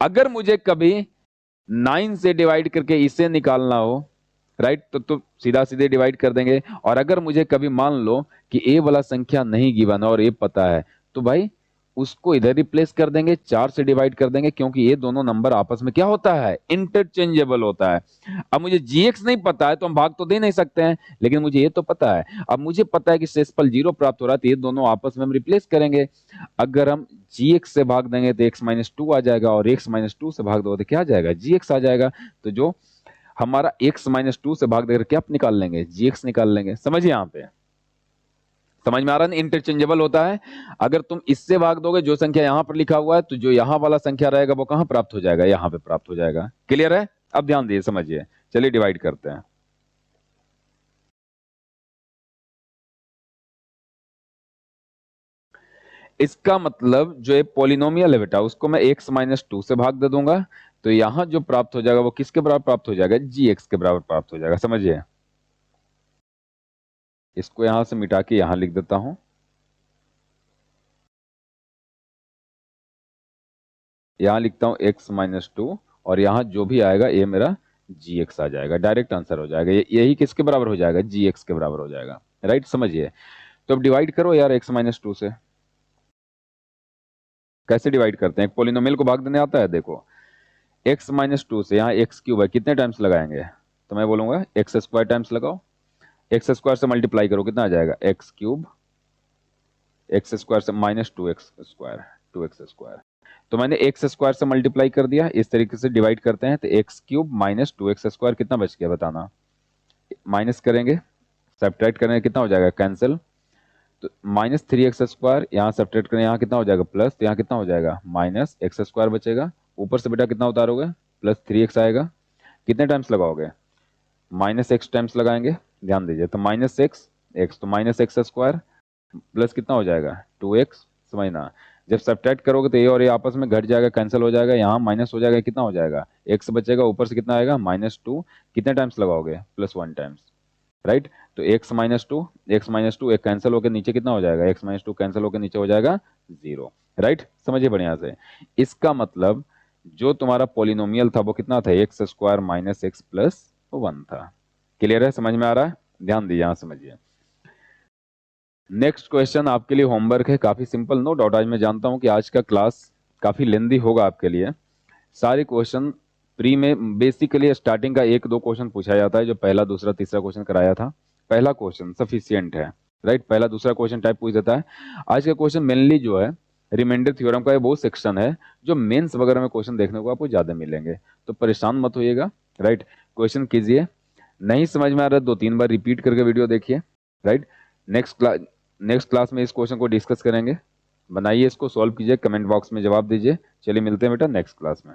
अगर मुझे कभी 9 से डिवाइड करके इसे निकालना हो, राइट, तो सीधा सीधे डिवाइड कर देंगे। और अगर मुझे कभी मान लो कि ए वाला संख्या नहीं गिवन और ये पता है, तो भाई उसको इधर रिप्लेस कर देंगे, 4 से डिवाइड कर देंगे, क्योंकि ये दोनों नंबर आपस में क्या होता है, इंटरचेंजेबल होता है। अब मुझे जीएक्स नहीं पता है तो हम भाग तो दे नहीं सकते हैं, लेकिन मुझे ये तो पता है। अब मुझे पता है कि शेषफल 0 प्राप्त हो रहा है, तो ये दोनों आपस में हम रिप्लेस करेंगे। अगर हम जीएक्स से भाग देंगे तो x-2 आ जाएगा, और x-2 से भाग दो तो क्या आ जाएगा, जीएक्स आ जाएगा। तो जो हमारा x-2 से भाग देकर क्या निकाल लेंगे, जीएक्स निकाल लेंगे। समझिए, यहाँ पे समझ में आ रहा है, इंटरचेंजेबल होता है। अगर तुम इससे भाग दोगे, जो संख्या यहां पर लिखा हुआ है, तो जो यहां वाला संख्या रहेगा वो कहां प्राप्त हो जाएगा, यहां पे प्राप्त हो जाएगा। क्लियर है, अब ध्यान दिए, समझिए। चलिए डिवाइड करते हैं। इसका मतलब जो ये पोलिनोमियल है बेटा, उसको मैं x-2 से भाग दे दूंगा, तो यहां जो प्राप्त हो जाएगा वो किसके बराबर प्राप्त हो जाएगा, gx के बराबर प्राप्त हो जाएगा। समझिए, इसको यहां से मिटा के यहां लिख देता हूं, यहां लिखता हूं x-2, और यहां जो भी आएगा ये मेरा gx आ जाएगा। डायरेक्ट आंसर हो जाएगा, यही किसके बराबर हो जाएगा, gx के बराबर हो जाएगा। राइट, समझिए। तो अब डिवाइड करो यार x-2 से। कैसे डिवाइड करते हैं, एक पोलिनोमियल को भाग देने आता है, देखो x-2 से यहाँ x क्यूब है, कितने टाइम्स लगाएंगे, तो मैं बोलूंगा एक्स स्क्वायर टाइम्स लगाओ। एक्स स्क्वायर से मल्टीप्लाई करो, कितना आ जाएगा, एक्स क्यूब, एक्स स्क्वायर से -2x², 2x²। तो मैंने एक्स स्क्वायर से मल्टीप्लाई कर दिया, इस तरीके से डिवाइड करते हैं, तो एक्स क्यूब -2x² कितना बच गया बताना, माइनस करेंगे, सब्ट्रैक्ट करेंगे, कितना हो जाएगा, कैंसिल। तो -3x², यहाँ सब्ट्रैक्ट करें, यहाँ कितना हो जाएगा, प्लस, तो यहाँ कितना हो जाएगा, -x² बचेगा। ऊपर से बेटा कितना उतारोगे, +3x आएगा। कितने टाइम्स लगाओगे, -x टाइम्स लगाएंगे, ध्यान दीजिए। तो -x तो -x² प्लस कितना हो जाएगा, 2x। समझना, जब सब्ट्रैक्ट करोगे तो ये और ये आपस में घट जाएगा, कैंसिल हो जाएगा, यहाँ माइनस हो जाएगा, कितना हो जाएगा, x बचेगा, ऊपर से कितना आएगा, -2। कितने टाइम्स लगाओगे, +1 टाइम्स। राइट, तो x-2 एक कैंसिल होकर नीचे कितना हो जाएगा, x-2 कैंसिल होकर नीचे हो जाएगा 0। राइट, समझिए बढ़िया से। इसका मतलब जो तुम्हारा पोलिनोमियल था वो कितना था, x² - x+1 था। क्लियर है, समझ में आ रहा है, ध्यान दीजिए, यहाँ समझिए। नेक्स्ट क्वेश्चन आपके लिए होमवर्क है, काफी सिंपल, नो डाउट। आज मैं जानता हूं कि आज का क्लास काफी लेंदी होगा आपके लिए। सारे क्वेश्चन प्री में बेसिकली स्टार्टिंग का 1-2 क्वेश्चन पूछा जाता है, जो पहला दूसरा तीसरा क्वेश्चन कराया था। पहला क्वेश्चन सफिशियंट है, राइट, पहला दूसरा क्वेश्चन टाइप पूछ देता है। आज का क्वेश्चन मेनली जो है रिमाइंडर थ्योरम का, वो सेक्शन है जो मेंस वगैरह में क्वेश्चन देखने को आपको ज्यादा मिलेंगे, तो परेशान मत होइएगा। राइट, क्वेश्चन कीजिए, नहीं समझ में आ रहा है 2-3 बार रिपीट करके वीडियो देखिए। राइट, नेक्स्ट क्लास में इस क्वेश्चन को डिस्कस करेंगे। बनाइए, इसको सॉल्व कीजिए, कमेंट बॉक्स में जवाब दीजिए। चलिए मिलते हैं बेटा नेक्स्ट क्लास में।